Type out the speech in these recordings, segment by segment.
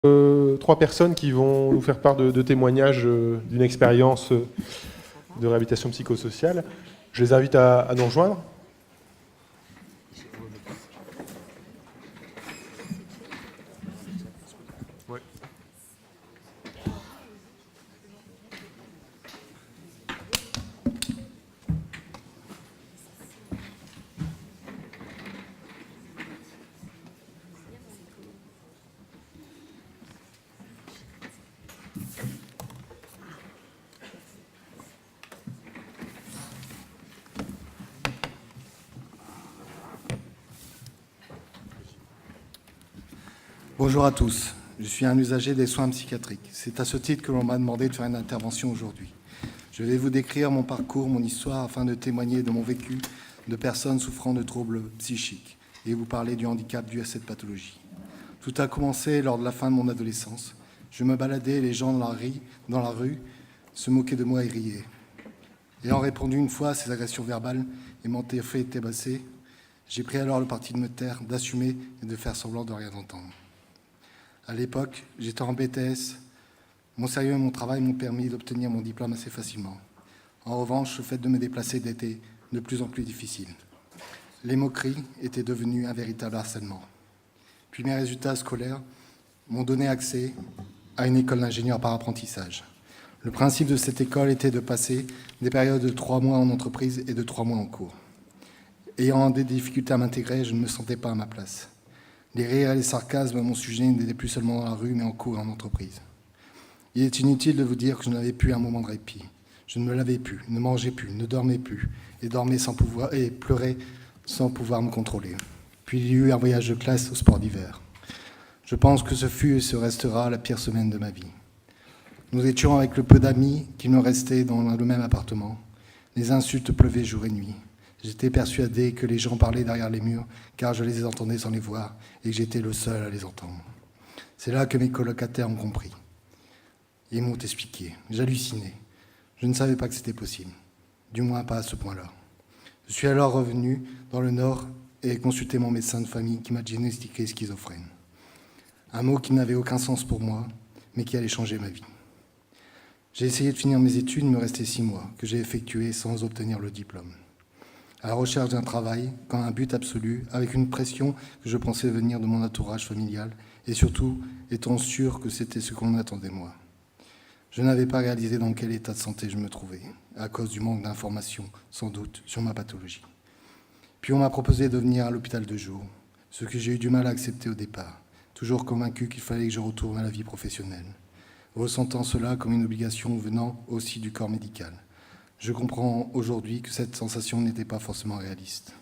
Trois personnes qui vont nous faire part de témoignages d'une expérience de réhabilitation psychosociale. Je les invite à nous rejoindre. Bonjour à tous, je suis un usager des soins psychiatriques. C'est à ce titre que l'on m'a demandé de faire une intervention aujourd'hui. Je vais vous décrire mon parcours, mon histoire, afin de témoigner de mon vécu de personnes souffrant de troubles psychiques et vous parler du handicap dû à cette pathologie. Tout a commencé lors de la fin de mon adolescence. Je me baladais et les gens dans la rue se moquaient de moi et riaient. Ayant répondu une fois à ces agressions verbales et m'ont fait tabasser, j'ai pris alors le parti de me taire, d'assumer et de faire semblant de rien entendre. À l'époque, j'étais en BTS. Mon sérieux et mon travail m'ont permis d'obtenir mon diplôme assez facilement. En revanche, le fait de me déplacer était de plus en plus difficile. Les moqueries étaient devenues un véritable harcèlement. Puis mes résultats scolaires m'ont donné accès à une école d'ingénieur par apprentissage. Le principe de cette école était de passer des périodes de 3 mois en entreprise et de 3 mois en cours. Ayant des difficultés à m'intégrer, je ne me sentais pas à ma place. Les rires et les sarcasmes à mon sujet n'étaient plus seulement dans la rue, mais en cours et en entreprise. Il est inutile de vous dire que je n'avais plus un moment de répit. Je ne me lavais plus, ne mangeais plus, ne dormais plus, et dormais sans pouvoir, et pleurais sans pouvoir me contrôler. Puis il y eut un voyage de classe au sport d'hiver. Je pense que ce fut et ce restera la pire semaine de ma vie. Nous étions avec le peu d'amis qui me restaient dans le même appartement. Les insultes pleuvaient jour et nuit. J'étais persuadé que les gens parlaient derrière les murs, car je les entendais sans les voir, et que j'étais le seul à les entendre. C'est là que mes colocataires ont compris. Ils m'ont expliqué. J'hallucinais. Je ne savais pas que c'était possible. Du moins pas à ce point-là. Je suis alors revenu dans le Nord et consulté mon médecin de famille qui m'a diagnostiqué schizophrène. Un mot qui n'avait aucun sens pour moi, mais qui allait changer ma vie. J'ai essayé de finir mes études, il me restait 6 mois, que j'ai effectués sans obtenir le diplôme. À la recherche d'un travail, comme un but absolu, avec une pression que je pensais venir de mon entourage familial, et surtout étant sûr que c'était ce qu'on attendait de moi. Je n'avais pas réalisé dans quel état de santé je me trouvais, à cause du manque d'informations, sans doute, sur ma pathologie. Puis on m'a proposé de venir à l'hôpital de jour, ce que j'ai eu du mal à accepter au départ, toujours convaincu qu'il fallait que je retourne à la vie professionnelle, ressentant cela comme une obligation venant aussi du corps médical. Je comprends aujourd'hui que cette sensation n'était pas forcément réaliste.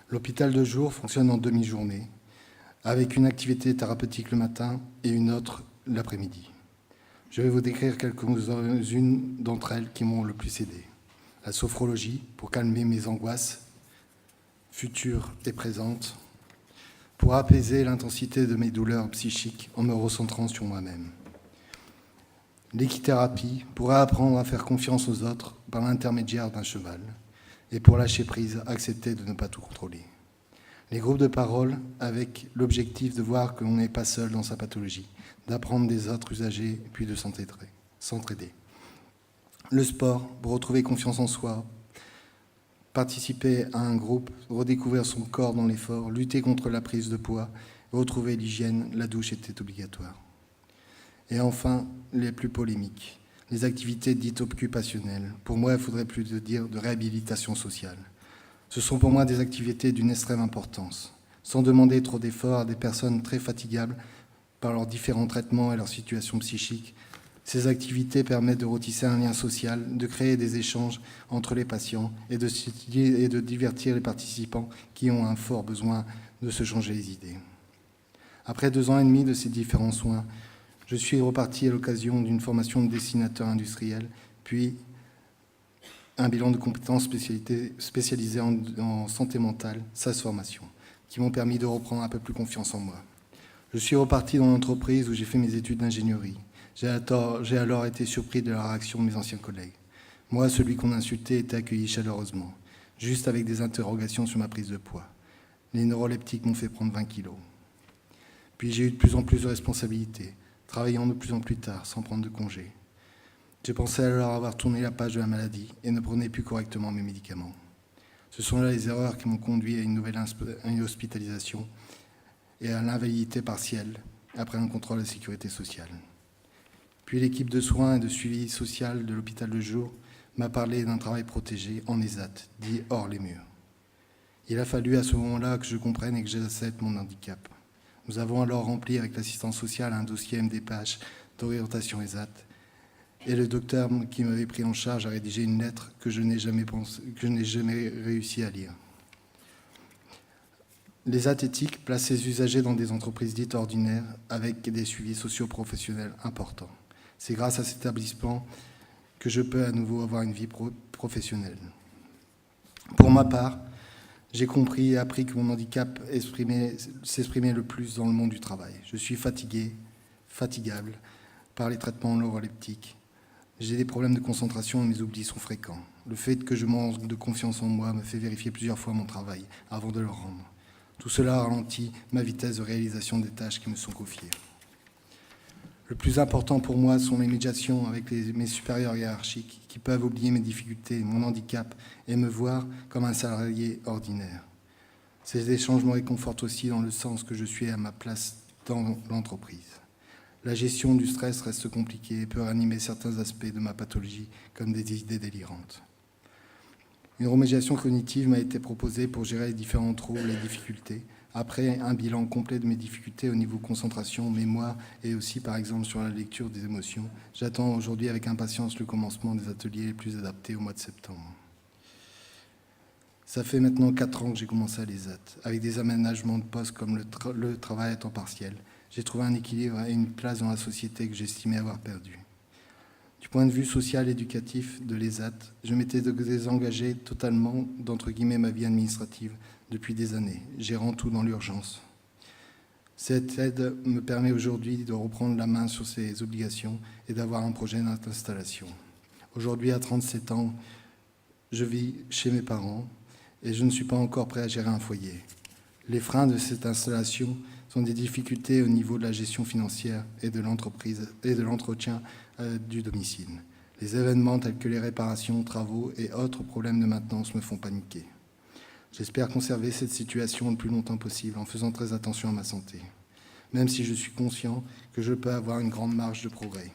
L'hôpital de jour fonctionne en demi-journée, avec une activité thérapeutique le matin et une autre l'après-midi. Je vais vous décrire quelques-unes d'entre elles qui m'ont le plus aidé. La sophrologie, pour calmer mes angoisses futures et présentes, pour apaiser l'intensité de mes douleurs psychiques en me recentrant sur moi-même. L'équithérapie pour apprendre à faire confiance aux autres par l'intermédiaire d'un cheval et pour lâcher prise, accepter de ne pas tout contrôler. Les groupes de parole avec l'objectif de voir que l'on n'est pas seul dans sa pathologie, d'apprendre des autres usagers et puis de s'entraider. Le sport pour retrouver confiance en soi, participer à un groupe, redécouvrir son corps dans l'effort, lutter contre la prise de poids, retrouver l'hygiène, la douche était obligatoire. Et enfin, les plus polémiques, les activités dites occupationnelles. Pour moi, il faudrait plus dire de réhabilitation sociale. Ce sont pour moi des activités d'une extrême importance, sans demander trop d'efforts à des personnes très fatigables par leurs différents traitements et leur situation psychique. Ces activités permettent de retisser un lien social, de créer des échanges entre les patients et de divertir les participants qui ont un fort besoin de se changer les idées. Après 2 ans et demi de ces différents soins, je suis reparti à l'occasion d'une formation de dessinateur industriel, puis un bilan de compétences spécialisé en santé mentale, SAS Formation, qui m'ont permis de reprendre un peu plus confiance en moi. Je suis reparti dans l'entreprise où j'ai fait mes études d'ingénierie. J'ai alors été surpris de la réaction de mes anciens collègues. Moi, celui qu'on insultait, était accueilli chaleureusement, juste avec des interrogations sur ma prise de poids. Les neuroleptiques m'ont fait prendre 20 kilos. Puis j'ai eu de plus en plus de responsabilités. travaillant de plus en plus tard, sans prendre de congé. J'ai pensé alors avoir tourné la page de la maladie et ne prenais plus correctement mes médicaments. Ce sont là les erreurs qui m'ont conduit à une hospitalisation et à l'invalidité partielle après un contrôle de la sécurité sociale. Puis l'équipe de soins et de suivi social de l'hôpital de jour m'a parlé d'un travail protégé en ESAT, dit hors les murs. Il a fallu à ce moment-là que je comprenne et que j'accepte mon handicap. Nous avons alors rempli avec l'assistance sociale un dossier MDPH d'orientation ESAT et le docteur qui m'avait pris en charge a rédigé une lettre que je n'ai jamais réussi à lire. L'ESAT éthique place ses usagers dans des entreprises dites ordinaires avec des suivis socio-professionnels importants. C'est grâce à cet établissement que je peux à nouveau avoir une vie professionnelle. Pour ma part, j'ai compris et appris que mon handicap s'exprimait le plus dans le monde du travail. Je suis fatigable par les traitements neuroleptiques. J'ai des problèmes de concentration et mes oublis sont fréquents. Le fait que je manque de confiance en moi me fait vérifier plusieurs fois mon travail avant de le rendre. Tout cela ralentit ma vitesse de réalisation des tâches qui me sont confiées. Le plus important pour moi sont les médiations avec mes supérieurs hiérarchiques qui peuvent oublier mes difficultés, mon handicap et me voir comme un salarié ordinaire. Ces échanges me réconfortent aussi dans le sens que je suis à ma place dans l'entreprise. La gestion du stress reste compliquée et peut ranimer certains aspects de ma pathologie comme des idées délirantes. Une remédiation cognitive m'a été proposée pour gérer les différents troubles et difficultés. Après un bilan complet de mes difficultés au niveau concentration, mémoire et aussi par exemple sur la lecture des émotions, j'attends aujourd'hui avec impatience le commencement des ateliers les plus adaptés au mois de septembre. Ça fait maintenant 4 ans que j'ai commencé à l'ESAT, avec des aménagements de poste comme le travail à temps partiel. J'ai trouvé un équilibre et une place dans la société que j'estimais avoir perdu. Du point de vue social et éducatif de l'ESAT, je m'étais désengagé totalement d'entre guillemets ma vie administrative depuis des années, gérant tout dans l'urgence. Cette aide me permet aujourd'hui de reprendre la main sur ces obligations et d'avoir un projet d'installation. Aujourd'hui, à 37 ans, je vis chez mes parents et je ne suis pas encore prêt à gérer un foyer. Les freins de cette installation sont des difficultés au niveau de la gestion financière et de l'entreprise et de l'entretien du domicile. Les événements tels que les réparations, travaux et autres problèmes de maintenance me font paniquer. J'espère conserver cette situation le plus longtemps possible en faisant très attention à ma santé, même si je suis conscient que je peux avoir une grande marge de progrès.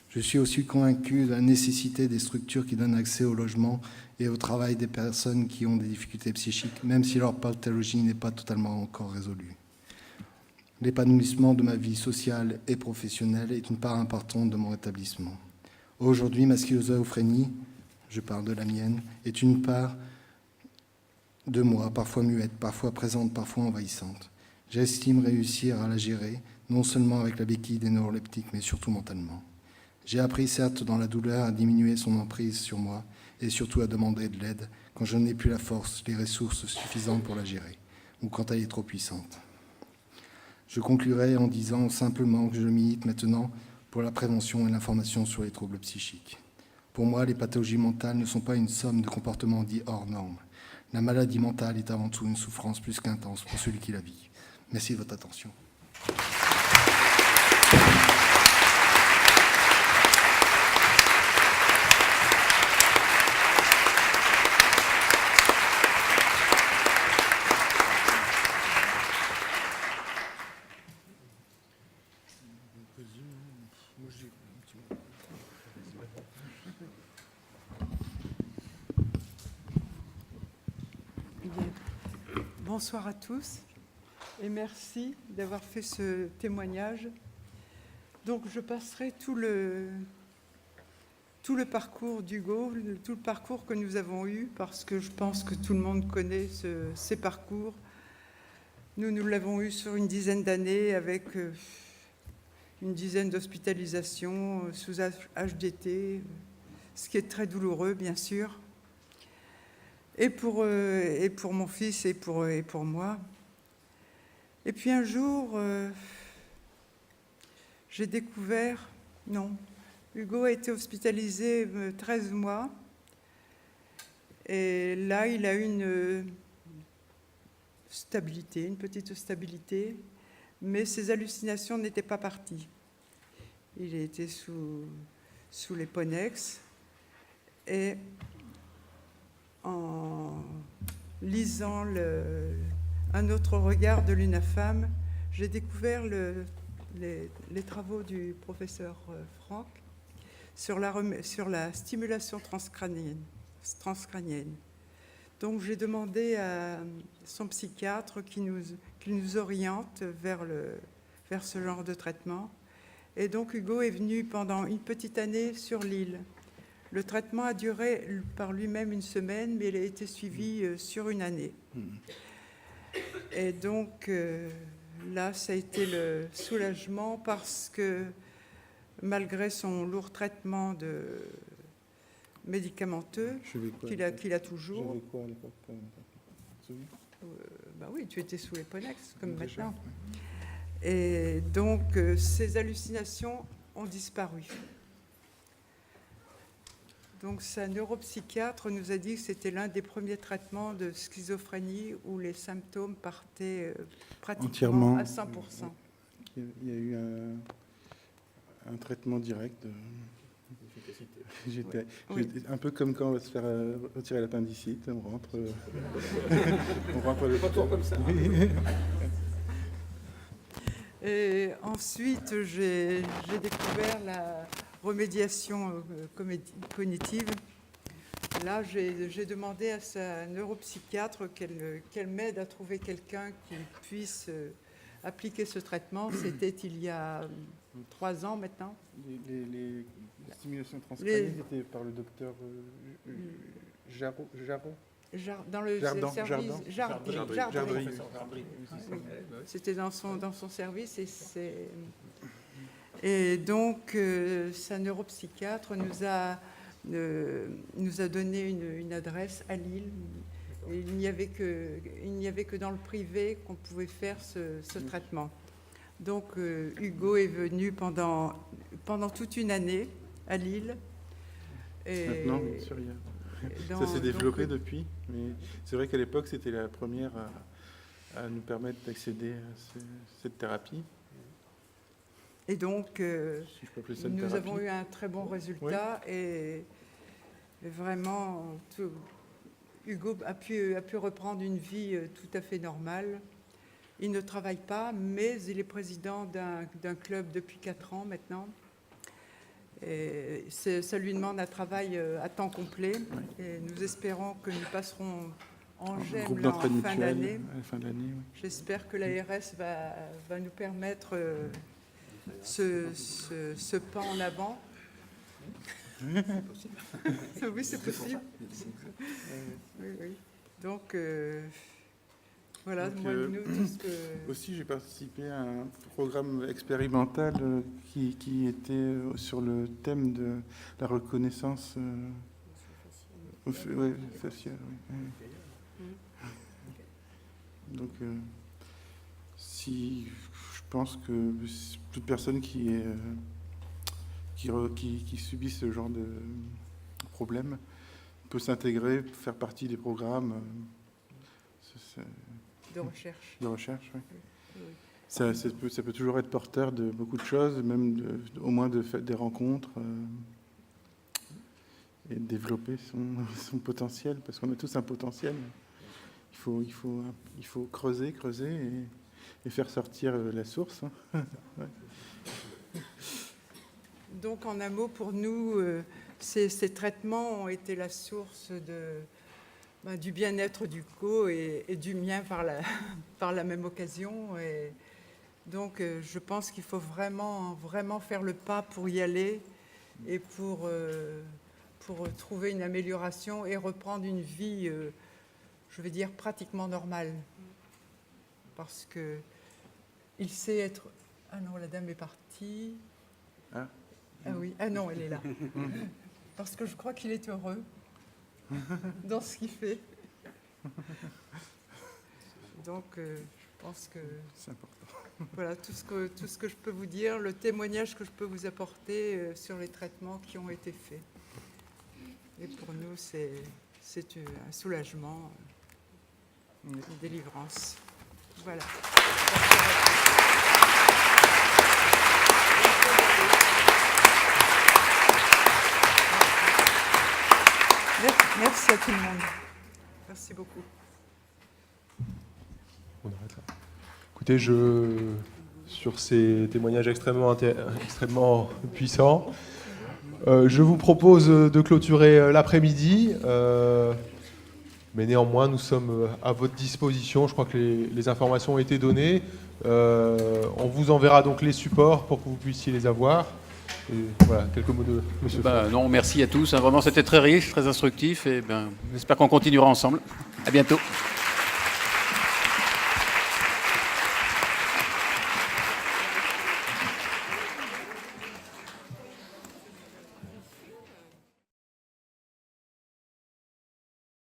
Je suis aussi convaincu de la nécessité des structures qui donnent accès au logement et au travail des personnes qui ont des difficultés psychiques, même si leur pathologie n'est pas totalement encore résolue. L'épanouissement de ma vie sociale et professionnelle est une part importante de mon établissement. Aujourd'hui, ma schizophrénie, je parle de la mienne, est une part de moi, parfois muette, parfois présente, parfois envahissante. J'estime réussir à la gérer, non seulement avec la béquille des neuroleptiques, mais surtout mentalement. J'ai appris, certes, dans la douleur, à diminuer son emprise sur moi et surtout à demander de l'aide quand je n'ai plus la force, les ressources suffisantes pour la gérer, ou quand elle est trop puissante. Je conclurai en disant simplement que je milite maintenant pour la prévention et l'information sur les troubles psychiques. Pour moi, les pathologies mentales ne sont pas une somme de comportements dits hors normes. La maladie mentale est avant tout une souffrance plus qu'intense pour celui qui la vit. Merci de votre attention. Bonsoir à tous et merci d'avoir fait ce témoignage. Donc je passerai tout le parcours d'Hugo, tout le parcours que nous avons eu, parce que je pense que tout le monde connaît ces parcours. Nous l'avons eu sur une dizaine d'années avec une dizaine d'hospitalisations sous HDT, ce qui est très douloureux bien sûr. Et pour mon fils et pour moi. Et puis un jour, j'ai découvert, non, Hugo a été hospitalisé 13 mois. Et là, il a eu une stabilité, une petite stabilité, mais ses hallucinations n'étaient pas parties. Il a été sous les Ponex. Et en lisant Un autre regard de l'UNAFAM, j'ai découvert les travaux du professeur Franck sur la stimulation transcrânienne. Donc j'ai demandé à son psychiatre qu'il nous oriente vers ce genre de traitement. Et donc Hugo est venu pendant une petite année sur l'île. Le traitement a duré par lui-même une semaine, mais il a été suivi sur une année. Et donc là, ça a été le soulagement parce que malgré son lourd traitement médicamenteux qu'il a toujours. J'avais quoi à l'époque? Bah oui, tu étais sous les Ponex, comme déjà, maintenant. Ouais. Et donc, ces hallucinations ont disparu. Donc, sa neuropsychiatre nous a dit que c'était l'un des premiers traitements de schizophrénie où les symptômes partaient pratiquement entièrement à 100%. Il y a eu un traitement direct. J'étais un peu comme quand on va se faire retirer l'appendicite, on rentre. On rentre le retour comme ça. Et ensuite, j'ai découvert la remédiation cognitive. Là, j'ai demandé à sa neuropsychiatre qu'elle m'aide à trouver quelqu'un qui puisse appliquer ce traitement. C'était il y a 3 ans maintenant. Les stimulations transcrâniennes étaient par le docteur Jarreau. Dans le service Jardry. C'était dans son service et donc sa neuropsychiatre nous a donné une adresse à Lille. Et il n'y avait que dans le privé qu'on pouvait faire ce traitement. Donc Hugo est venu pendant toute une année à Lille. Et maintenant, bien sûr, ça s'est développé depuis, mais c'est vrai qu'à l'époque, c'était la première à nous permettre d'accéder à cette thérapie. Et donc, nous avons eu un très bon résultat, oui. Et vraiment, Hugo a pu reprendre une vie tout à fait normale. Il ne travaille pas, mais il est président d'un club depuis 4 ans maintenant. Et ça lui demande un travail à temps complet. Et nous espérons que nous passerons en GEM en fin d'année. Oui. J'espère que l'ARS va nous permettre ce pas en avant. Oui, c'est possible. Oui. Donc, voilà. Donc, moi, aussi, j'ai participé à un programme expérimental qui était sur le thème de la reconnaissance faciale. Donc, si je pense que toute personne qui subit ce genre de problème peut s'intégrer, faire partie des programmes de recherche. Oui. Ça peut toujours être porteur de beaucoup de choses, même au moins de faire des rencontres et de développer son potentiel, parce qu'on a tous un potentiel. Il faut creuser et faire sortir la source. Ouais. Donc, en un mot, pour nous, ces traitements ont été la source du bien-être d'Hugo et du mien par la même occasion. Et donc, je pense qu'il faut vraiment faire le pas pour y aller et pour trouver une amélioration et reprendre une vie, je vais dire, pratiquement normale. Parce qu'il sait être... Ah non, la dame est partie. Ah oui, ah non, elle est là. Parce que je crois qu'il est heureux dans ce qu'il fait. Donc, je pense que c'est important. Voilà tout ce que je peux vous dire, le témoignage que je peux vous apporter sur les traitements qui ont été faits. Et pour nous, c'est un soulagement, une délivrance. Voilà. à tout le monde. Merci beaucoup. On arrête là. Écoutez, sur ces témoignages extrêmement puissants, je vous propose de clôturer l'après-midi. Mais néanmoins, nous sommes à votre disposition. Je crois que les informations ont été données. On vous enverra donc les supports pour que vous puissiez les avoir. Et voilà, quelques mots de Monsieur. Non, merci à tous. Vraiment, c'était très riche, très instructif. Et j'espère qu'on continuera ensemble. À bientôt.